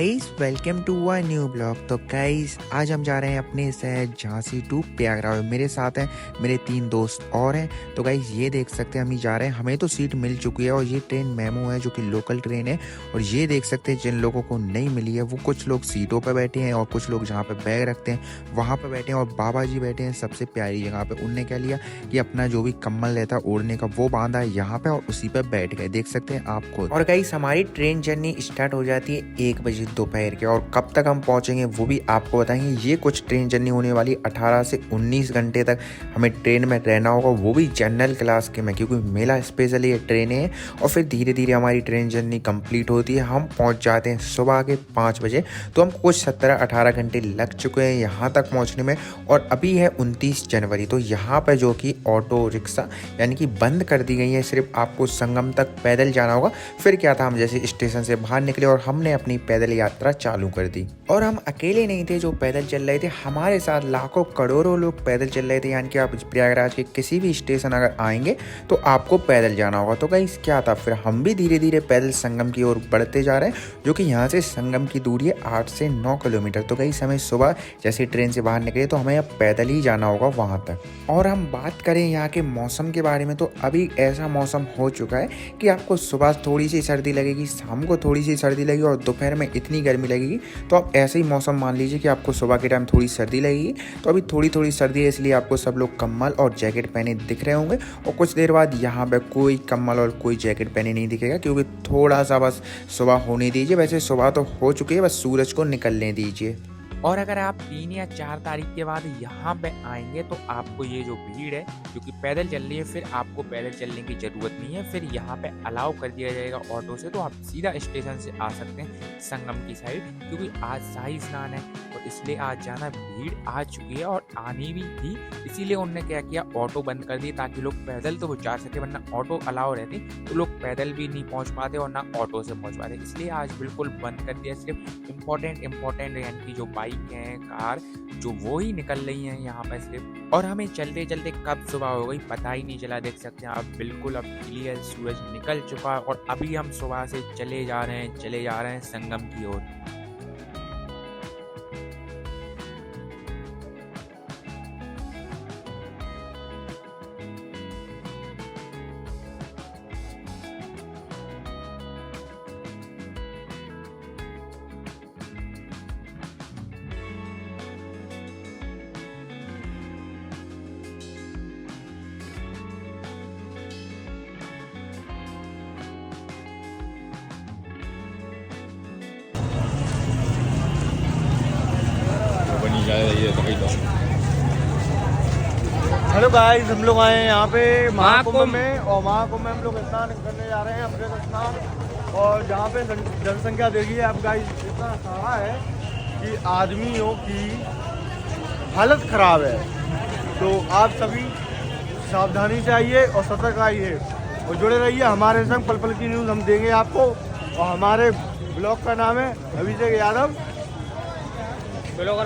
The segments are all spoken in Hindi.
Guys welcome to a new blog. तो गाइस आज हम जा रहे हैं अपने शहर झांसी टू प्रयागराज। मेरे साथ हैं मेरे 3 दोस्त और हैं। तो गाइस ये देख सकते हैं हम ही जा रहे हैं। हमें तो सीट मिल चुकी है और ये ट्रेन मेमो है जो कि लोकल ट्रेन है। और ये देख सकते हैं जिन लोगों को नहीं मिली है वो कुछ लोग सीटों पर बैठे हैं और कुछ लोग जहाँ पे बैग रखते हैं वहाँ पर बैठे हैं। और बाबा जी बैठे हैं सबसे प्यारी जगह पे। उनने क्या लिया कि अपना जो भी कम्बल रहता है ओढ़ने का वो बांधा है यहाँ पे और उसी पर बैठ गए। देख सकते हैं आप खुद। और गाइस हमारी ट्रेन जर्नी स्टार्ट हो जाती है 1 बजे दोपहर के। और कब तक हम पहुंचेंगे वो भी आपको बताएंगे। ये कुछ ट्रेन जर्नी होने वाली 18 से 19 घंटे तक हमें ट्रेन में रहना होगा, वो भी जनरल क्लास के में, क्योंकि मेला स्पेशल ये ट्रेनें हैं। और फिर धीरे धीरे हमारी ट्रेन जर्नी कंप्लीट होती है। हम पहुंच जाते हैं सुबह के 5 बजे। तो हम कुछ 17-18 घंटे लग चुके हैं यहाँ तक पहुँचने में। और अभी है 29 जनवरी। तो यहाँ पर जो कि ऑटो रिक्शा यानी कि बंद कर दी गई है। सिर्फ आपको संगम तक पैदल जाना होगा। फिर क्या था, हम जैसे स्टेशन से बाहर निकले और हमने अपनी पैदल यात्रा चालू कर दी। और हम अकेले नहीं थे जो पैदल चल रहे थे, हमारे साथ लाखों करोड़ों लोग पैदल चल रहे थे। यानी कि आप प्रयागराज के किसी भी स्टेशन अगर आएंगे तो आपको पैदल जाना होगा। तो गाइस क्या था, फिर हम भी धीरे धीरे पैदल संगम की ओर बढ़ते जा रहे हैं, जो कि यहाँ से संगम की दूरी है 8 से 9 किलोमीटर। तो गाइस हमें सुबह जैसे ट्रेन से बाहर निकले तो हमें अब पैदल ही जाना होगा वहाँ तक। और हम बात करें यहाँ के मौसम के बारे में, तो अभी ऐसा मौसम हो चुका है कि आपको सुबह थोड़ी सी सर्दी लगेगी, शाम को थोड़ी सी सर्दी लगेगी और दोपहर में इतनी गर्मी लगेगी। तो आप ऐसे ही मौसम मान लीजिए कि आपको सुबह के टाइम थोड़ी सर्दी लगेगी। तो अभी थोड़ी थोड़ी सर्दी है, इसलिए आपको सब लोग कम्बल और जैकेट पहने दिख रहे होंगे। और कुछ देर बाद यहाँ पे कोई कम्बल और कोई जैकेट पहने नहीं दिखेगा, क्योंकि थोड़ा सा बस सुबह होने दीजिए। वैसे सुबह तो हो चुकी है, बस सूरज को निकलने दीजिए। और अगर आप 3 या 4 तारीख के बाद यहाँ पे आएंगे तो आपको ये जो भीड़ है जो कि पैदल चल रही है, फिर आपको पैदल चलने की ज़रूरत नहीं है। फिर यहाँ पे अलाउ कर दिया जाएगा ऑटो से, तो आप सीधा स्टेशन से आ सकते हैं संगम की साइड, क्योंकि आज शाही स्नान है तो इसलिए आज जाना भीड़ आ चुकी है और आनी भी थी। इसीलिए उन्होंने क्या किया, ऑटो बंद कर दिए ताकि लोग पैदल तो जा सके, वरना ऑटो अलाउ रहती तो लोग पैदल भी नहीं पहुँच पाते और ना ऑटो से पहुँच पाते। इसलिए आज बिल्कुल बंद कर दिया। सिर्फ इम्पोर्टेंट यानी कि जो बाइक हैं, कार जो वो ही निकल रही हैं यहाँ पर सिर्फ। और हमें चलते चलते कब सुबह हो गई पता ही नहीं चला। देख सकते हैं आप बिल्कुल अब क्लियर सूरज निकल चुका है और अभी हम सुबह से चले जा रहे हैं संगम की ओर। हेलो गाइस, हम लोग आए हैं यहाँ पे महाकुंभ में। और महाकुंभ में हम लोग स्नान करने जा रहे हैं, अमृत स्नान। और जहाँ पे जनसंख्या देखिए आप गाइस, इतना सारा है कि आदमियों की हालत खराब है। तो आप सभी सावधानी से आइए और सतर्क आइए और जुड़े रहिए हमारे संग। पल पल की न्यूज़ हम देंगे आपको। और हमारे ब्लॉग का नाम है अभिषेक यादव ब्लॉगर।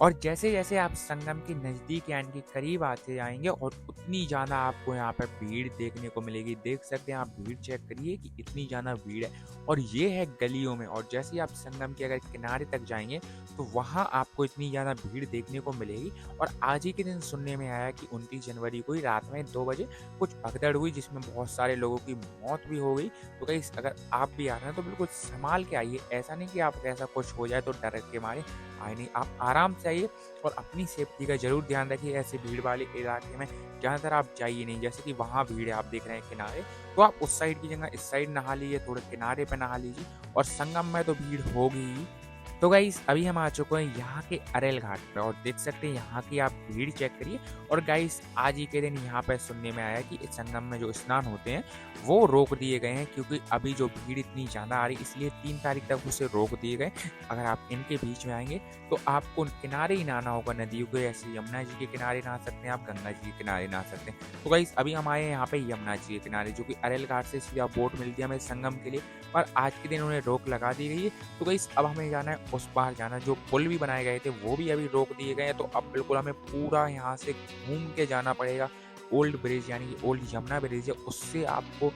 और जैसे जैसे आप संगम के नज़दीक यानी कि करीब आते जाएंगे और उतनी ज़्यादा आपको यहाँ पर भीड़ देखने को मिलेगी। देख सकते हैं आप, भीड़ चेक करिए कि इतनी ज़्यादा भीड़ है। और ये है गलियों में। और जैसे ही आप संगम के अगर किनारे तक जाएंगे तो वहाँ आपको इतनी ज़्यादा भीड़ देखने को मिलेगी। और आज ही के दिन सुनने में आया कि 29 जनवरी को ही रात में 2 बजे कुछ भगदड़ हुई, जिसमें बहुत सारे लोगों की मौत भी हो गई। तो गाइस अगर आप भी आ रहे हैं तो बिल्कुल संभाल के आइए। ऐसा नहीं कि आप ऐसा कुछ हो जाए तो डर के मारे आए नहीं, आप आराम से आइए और अपनी सेफ्टी का जरूर ध्यान रखिए। ऐसे भीड़ वाले इलाके में ज़्यादातर आप जाइए नहीं। जैसे कि वहाँ भीड़ है, आप देख रहे हैं किनारे, तो आप उस साइड की जगह इस साइड नहा लीजिए, थोड़े किनारे पे नहा लीजिए। और संगम में तो भीड़ होगी ही। तो गाइस अभी हम आ चुके हैं यहाँ के अरेल घाट पर और देख सकते हैं यहाँ की आप भीड़ चेक करिए। और गाइस आज ही के दिन यहाँ पर सुनने में आया कि इस संगम में जो स्नान होते हैं वो रोक दिए गए हैं, क्योंकि अभी जो भीड़ इतनी ज़्यादा आ रही, इसलिए 3 तारीख तक उसे रोक दिए गए। अगर आप इनके बीच में आएंगे तो आपको किनारे ही नहाना होगा नदियों के। ऐसे यमुना जी के किनारे नहा सकते हैं, आप गंगा जी के किनारे नहा सकते हैं। तो गाइस अभी हम आए हैं यहाँ पे यमुना जी के किनारे, जो कि अरेल घाट से सीधा बोट मिलती है हमें संगम के लिए। पर आज के दिन उन्हें रोक लगा दी गई है। तो गाइस अब हमें जाना है उस पार जाना। जो पुल भी बनाए गए थे वो भी अभी रोक दिए गए हैं। तो अब बिल्कुल हमें पूरा यहाँ से घूम के जाना पड़ेगा। ओल्ड ब्रिज यानी कि ओल्ड यमुना ब्रिज है, उससे आपको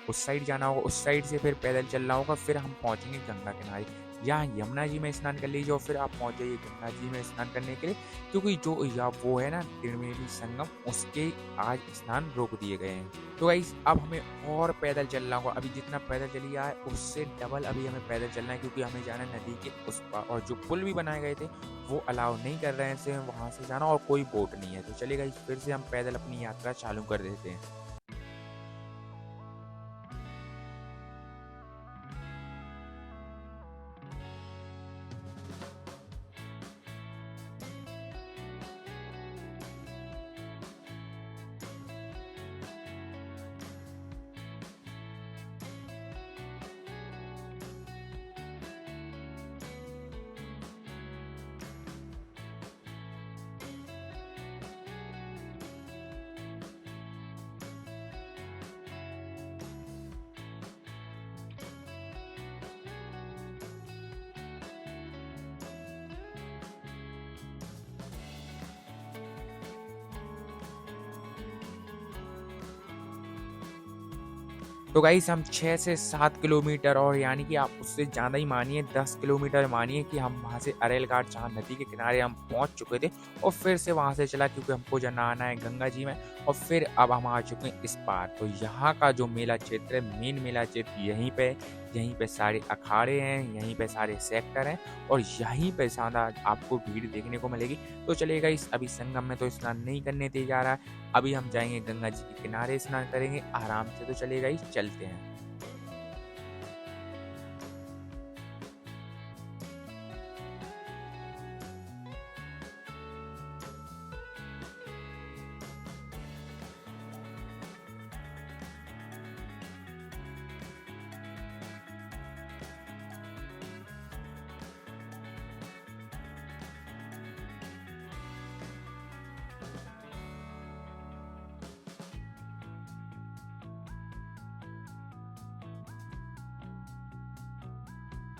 उस साइड जाना होगा, उस साइड से फिर पैदल चलना होगा, फिर हम पहुँचेंगे गंगा किनारे। या यमुना जी में स्नान कर लीजिए और फिर आप पहुँच जाइए गंगा जी में स्नान करने के लिए, क्योंकि जो या वो है ना त्रिवेणी संगम, उसके आज स्नान रोक दिए गए हैं। तो गाइस अब हमें और पैदल चलना होगा। अभी जितना पैदल चल गया है उससे डबल अभी हमें पैदल चलना है, क्योंकि हमें जाना है नदी के उस पार, और जो पुल भी बनाए गए थे वो अलाउ नहीं कर रहे हैं से वहाँ से जाना, और कोई बोट नहीं है। तो चलिए गाइस फिर से हम पैदल अपनी यात्रा चालू कर देते हैं। तो गाइस हम 6 से 7 किलोमीटर, और यानी कि आप उससे ज़्यादा ही मानिए 10 किलोमीटर मानिए कि हम वहाँ से अरेल घाट जहाँ नदी के किनारे हम पहुँच चुके थे, और फिर से वहाँ से चला, क्योंकि हमको जो नहाना है गंगा जी में। और फिर अब हम आ चुके हैं इस पार। तो यहाँ का जो मेला क्षेत्र है, मेन मेला क्षेत्र यहीं पे सारे अखाड़े हैं, यहीं पे सारे सेक्टर हैं, और यहीं पे ज़्यादा आपको भीड़ देखने को मिलेगी। तो चलिए गाइस अभी संगम में तो स्नान नहीं करने दिया जा रहा है, अभी हम जाएंगे गंगा जी के किनारे स्नान करेंगे आराम से। तो चलिए गाइस चलते हैं।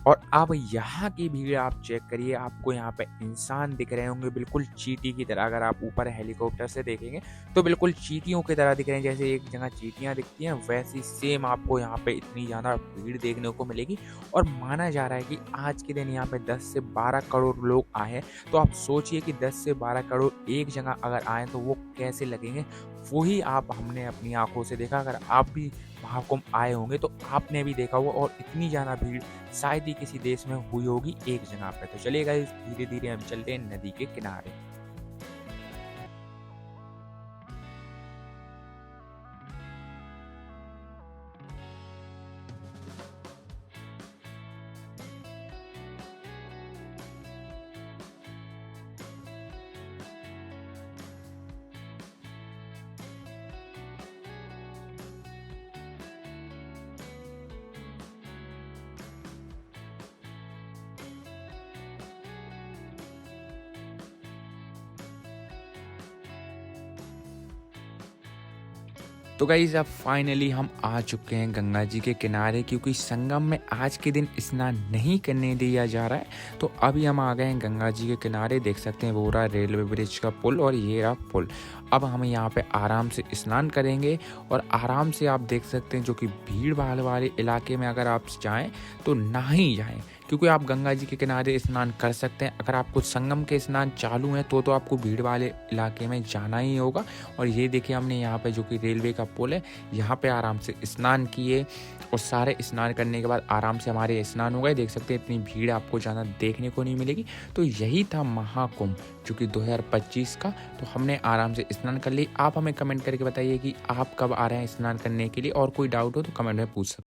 और अब यहाँ की भीड़ आप चेक करिए, आपको यहाँ पे इंसान दिख रहे होंगे बिल्कुल चींटी की तरह। अगर आप ऊपर हेलीकॉप्टर से देखेंगे तो बिल्कुल चींटियों की तरह दिख रहे हैं, जैसे एक जगह चींटियाँ दिखती हैं वैसी सेम आपको यहाँ पे इतनी ज़्यादा भीड़ देखने को मिलेगी। और माना जा रहा है कि आज के दिन यहाँ पे 10 से 12 करोड़ लोग आए हैं। तो आप सोचिए कि 10 से 12 करोड़ एक जगह अगर आए तो वो कैसे लगेंगे। वही आप हमने अपनी आंखों से देखा। अगर आप भी महाकुंभ आए होंगे तो आपने भी देखा होगा, और इतनी ज़्यादा भीड़ शायद ही किसी देश में हुई होगी एक जगह पे। तो चलिए गाइस धीरे धीरे हम चलते हैं नदी के किनारे। तो गाइस अब फाइनली हम आ चुके हैं गंगा जी के किनारे, क्योंकि संगम में आज के दिन स्नान नहीं करने दिया जा रहा है। तो अभी हम आ गए हैं गंगा जी के किनारे। देख सकते हैं वो रहा रेलवे ब्रिज का पुल, और ये रहा पुल। अब हम यहाँ पे आराम से स्नान करेंगे, और आराम से आप देख सकते हैं जो कि भीड़ भाड़ वाले इलाके में अगर आप जाएं तो ना ही जाएं, क्योंकि आप गंगा जी के किनारे स्नान कर सकते हैं। अगर आपको संगम के स्नान चालू हैं तो आपको भीड़ वाले इलाके में जाना ही होगा। और ये देखिए हमने यहाँ पे जो कि रेलवे का पुल है, यहाँ पे आराम से स्नान किए, और सारे स्नान करने के बाद आराम से हमारे स्नान हो गए। देख सकते हैं इतनी भीड़ आपको ज़्यादा देखने को नहीं मिलेगी। तो यही था महाकुंभ जो कि 2025 का। तो हमने आराम से स्नान कर ली। आप हमें कमेंट करके बताइए कि आप कब आ रहे हैं स्नान करने के लिए, और कोई डाउट हो तो कमेंट में पूछ सकते हैं।